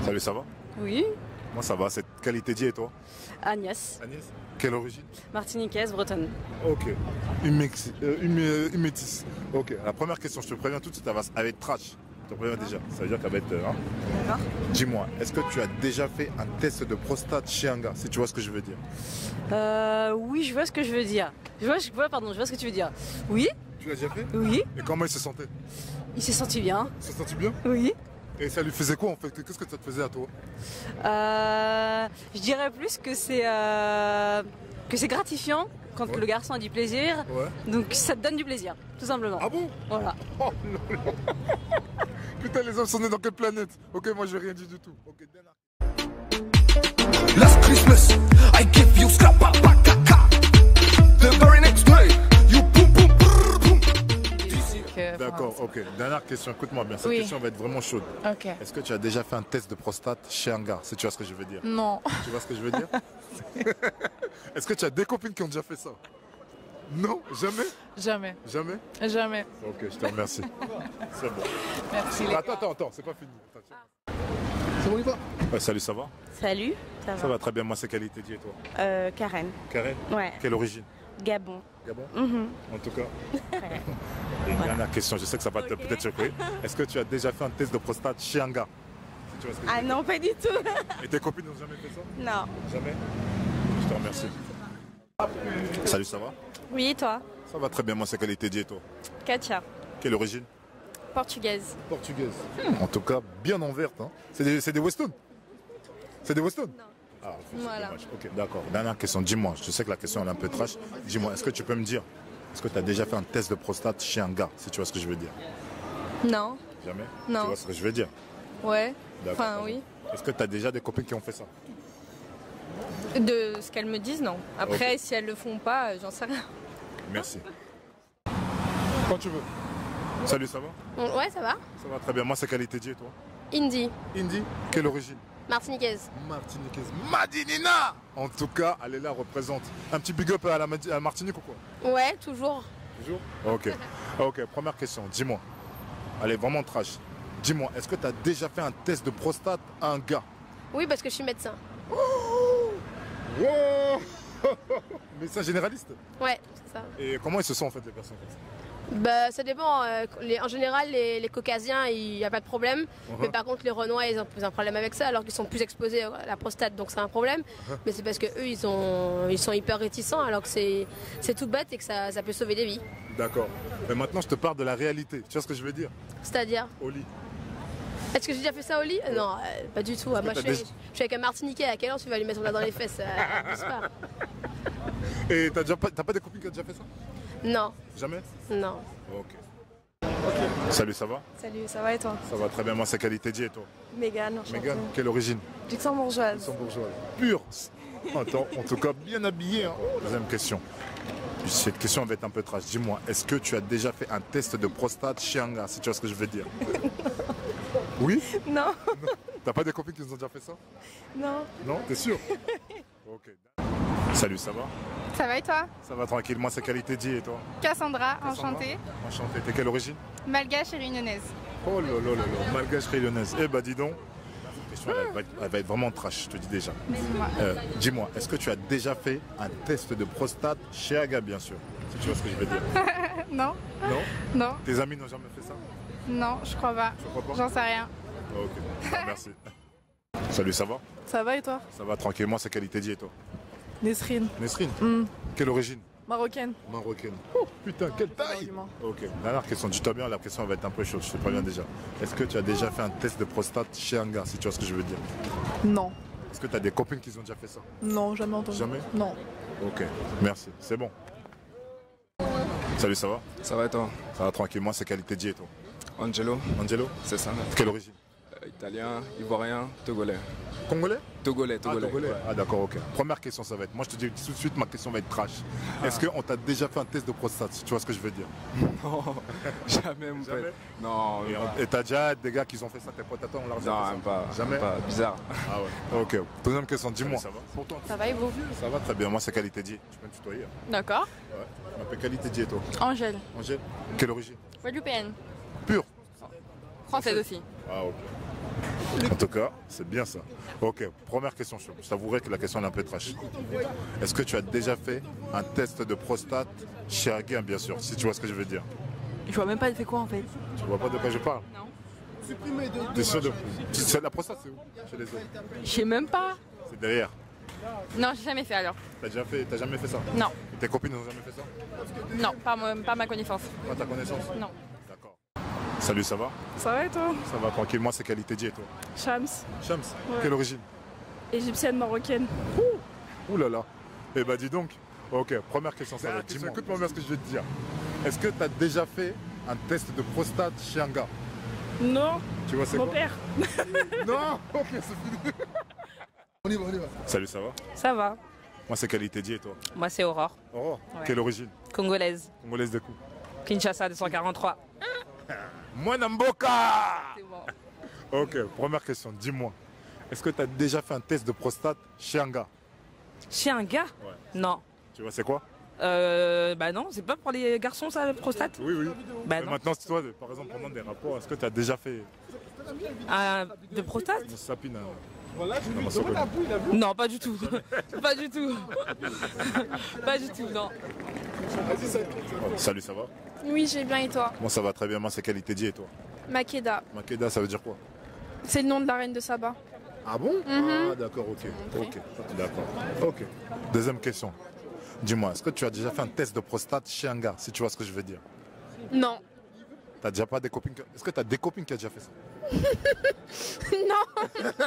Salut, ça va? Oui. Moi ça va, cette qualité dit et toi? Agnès. Agnès? Quelle origine? Martiniquaise, bretonne. Ok. Une métisse. Ok. La première question, je te préviens tout de suite, elle va être trash. Je te préviens déjà. Ça veut dire qu'elle va être. D'accord. Dis-moi, est-ce que tu as déjà fait un test de prostate chez un gars, si tu vois ce que je veux dire? Oui, je vois ce que je veux dire. Je vois ce que tu veux dire. Oui. Tu l'as déjà fait? Oui. Et comment il se sentait? Il s'est senti bien. Il s'est senti bien? Oui. Et ça lui faisait quoi en fait? Qu'est-ce que ça te faisait à toi? Je dirais plus que c'est gratifiant quand Ouais. le garçon a du plaisir. Ouais. Donc ça te donne du plaisir, tout simplement. Ah bon? Voilà. Oh non, non. Putain, les hommes sont nés dans quelle planète? Ok, moi j'ai rien dit du tout. Ok, dernière. Last Christmas, I give you scrappa kaka. The very next day, you boom boom brrr, boom. D'accord, ok. Dernière question, écoute-moi bien. Cette Oui. question va être vraiment chaude. Ok. Est-ce que tu as déjà fait un test de prostate chez un gars, si tu vois ce que je veux dire? Non. Tu vois ce que je veux dire? Est-ce que tu as des copines qui ont déjà fait ça? Non? Jamais? Jamais. Jamais? Jamais. Ok, je te remercie. C'est bon. Merci les Attends, c'est pas fini. C'est bon, il va? Ouais, salut, ça va? Salut, Ça va très bien, moi c'est qualité dit et toi? Karen. Karen? Ouais, Quelle origine? Gabon. Gabon? Mhm. En tout cas. Et une dernière question, je sais que ça va te peut-être surprendre. Est-ce que tu as déjà fait un test de prostate chez un gars? Si tu vois ce que je veux Ah dire. non, pas du tout. Et tes copines n'ont jamais fait ça? Non. Jamais? Je te remercie. Salut, ça va? Oui, toi? Ça va très bien, moi c'est qualité dit et toi? Katia. Quelle origine? Portugaise. Portugaise. En tout cas, bien en verte. Hein. C'est des Weston? C'est des Weston? Non. Ah, c'est Voilà. dommage. Ok, d'accord. Dernière question. Dis-moi, je sais que la question elle est un peu trash. Dis-moi, est-ce que tu peux me dire, est-ce que tu as déjà fait un test de prostate chez un gars, si tu vois ce que je veux dire? Non. Jamais? Non. Tu vois ce que je veux dire? Ouais. D'accord. Enfin, oui. Est-ce que tu as déjà des copines qui ont fait ça? De ce qu'elles me disent, non. Après, si elles le font pas, j'en sais rien. Merci. Quand tu veux. Salut, ça va? Ouais, ça va. Ça va très bien. Moi, c'est qualité dit et toi? Indie. Indie? Quelle origine? Martiniquaise. Martiniquaise. Madinina! En tout cas, elle est là, représente. Un petit big up à la Martinique ou quoi? Ouais, toujours. Toujours? Ok. Ok, première question. Dis-moi. Elle est vraiment trash. Dis-moi, est-ce que tu as déjà fait un test de prostate à un gars? Oui, parce que je suis médecin. Wow! Mais c'est un généraliste. Ouais, c'est ça. Et comment ils se sont en fait les personnes comme ça? Bah, ça dépend. En général, les caucasiens, il n'y a pas de problème. Mais par contre, les renois, ils ont un problème avec ça, alors qu'ils sont plus exposés à la prostate, donc c'est un problème. Mais c'est parce qu'eux, ils sont hyper réticents, alors que c'est tout bête et que ça peut sauver des vies. D'accord. Mais maintenant, je te parle de la réalité. Tu vois ce que je veux dire? C'est-à-dire, Au lit. est-ce que j'ai déjà fait ça au lit? Non, pas du tout. Moi, t'as je suis avec un Martiniquais. À quelle heure tu vas lui mettre là dans les fesses? Abuse pas. Et t'as pas des copines qui ont déjà fait ça? Non, Jamais? non. Ok. Salut, ça va? Salut, ça va et toi? Ça va très bien. Moi, c'est qualité dit et toi? Mégane, enchantée. Mégane, quelle origine? Luxembourgeoise. Luxembourgeoise. Pure. Attends, en tout cas, bien habillé. Hein. Deuxième question. Cette question va être un peu trash. Dis-moi, est-ce que tu as déjà fait un test de prostate chez un gars, si tu vois ce que je veux dire? Oui? Non, T'as pas des copines qui nous ont déjà fait ça? non. Non? T'es sûr? Ok. Salut, ça va? Ça va et toi? Ça va tranquille. Moi, c'est qualité dit et toi? Cassandra, Cassandra enchantée. Enchanté. T'es quelle origine? Malgache et réunionnaise. Oh là là là là. Malgache réunionnaise. Eh bah dis donc. La question, elle va être vraiment trash, je te dis déjà. Dis-moi. Dis-moi, est-ce que tu as déjà fait un test de prostate chez un gars, bien sûr? Si tu vois ce que je veux dire. Non, Non? non, Tes amis n'ont jamais fait ça? non, je crois pas. Je crois pas. J'en sais rien. Ok, merci. Salut, ça va? Ça va et toi? Ça va tranquillement, c'est qualité dit et toi? Nesrine. Nesrine? Hmm. Quelle origine? Marocaine. Marocaine. Oh putain, quelle taille! Argument. Ok, dernière question, dis-toi bien, la question va être un peu chaude, je te préviens déjà. Est-ce que tu as déjà fait un test de prostate chez un gars, si tu vois ce que je veux dire? Non. Est-ce que tu as des copines qui ont déjà fait ça? Non, jamais entendu. Jamais? Non. Ok, merci, c'est bon. Salut, ça va? Ça va et toi? Ça va tranquillement, c'est qualité dit et toi? Angelo, Angelo? c'est ça. Quelle origine? Italien, ivoirien, togolais. Congolais? Togolais, Ah, togolais. Togolais. Ah d'accord, ok. Première question, ça va être. Moi je te dis tout de suite, ma question va être trash. Est-ce qu'on t'a déjà fait un test de prostate, si tu vois ce que je veux dire? Non, jamais mon Jamais? pote. Non, même pas. Et t'as déjà des gars qui ont fait ça, tes potes à toi, on leur a déjà Non, fait ça? même pas. Jamais? Même pas. Bizarre. Ah ouais. Ok. Deuxième question, dis-moi. Ça va? Pourtant, Ça va et vous? ça va très bien. Moi c'est qualité dit. Tu peux me tutoyer? D'accord. Ouais. Je m'appelle qualité dit et toi? Angèle. Angèle? Quelle origine? Guadeloupéenne. Pure? Française aussi. Ah ok. En tout cas, c'est bien ça. Ok, première question. Je t'avouerai que la question est un peu trash. Est-ce que tu as déjà fait un test de prostate chez un gars, bien sûr, si tu vois ce que je veux dire? Je vois même pas, elle fait quoi en fait? Tu vois pas de quoi je parle? Non. T'es sûr de... La prostate, c'est où? Chez les hommes. Je sais même pas. C'est derrière. Non, j'ai jamais fait alors. T'as jamais fait ça? Non. Et tes copines n'ont jamais fait ça? Non, pas ma connaissance. Pas ta connaissance? Non. D'accord. Salut, ça va? Ça va et toi? Ça va tranquille. Moi, c'est Qualité Dit et toi? Shams, Shams, Ouais. quelle origine? égyptienne marocaine. Ouh là là. Eh ben dis donc. Ok, première question, ça va. Dis-moi. Écoute-moi bien ce que je vais te dire. Est-ce que tu as déjà fait un test de prostate chez un gars? Non, Tu vois c'est mon quoi? père. Non. Ok, c'est fini. On y va. Salut, ça va? Ça va. Moi, c'est Qualité Dit et toi? Moi, c'est Aurore, Aurore, Ouais. quelle origine? congolaise. Congolaise de coup. Kinshasa 243. Moi, Namboka. C'est bon. Ok, première question, dis-moi. Est-ce que tu as déjà fait un test de prostate chez un gars? Chez un gars? Ouais. Non. Tu vois c'est quoi? Bah non, c'est pas pour les garçons ça, la prostate? Oui. Bah Mais non. maintenant, si toi, par exemple, pendant des rapports, est-ce que tu as déjà fait De prostate? une sapine? Non, pas du tout. Pas du tout. Pas du tout, non. Salut, ça va? Oui, j'ai bien et toi? Moi, ça va très bien. Moi, c'est Qualité Dit et toi? Makeda. Makeda, ça veut dire quoi? C'est le nom de la reine de Saba. Ah bon? Ah d'accord, ok. D'accord. Ok. Deuxième question. Dis-moi, est-ce que tu as déjà fait un test de prostate chez un gars, si tu vois ce que je veux dire? Non. T'as déjà pas des copines Est-ce que tu as des copines qui ont déjà fait ça? Non.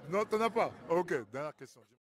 Non, t'en as pas. Ok, dernière question.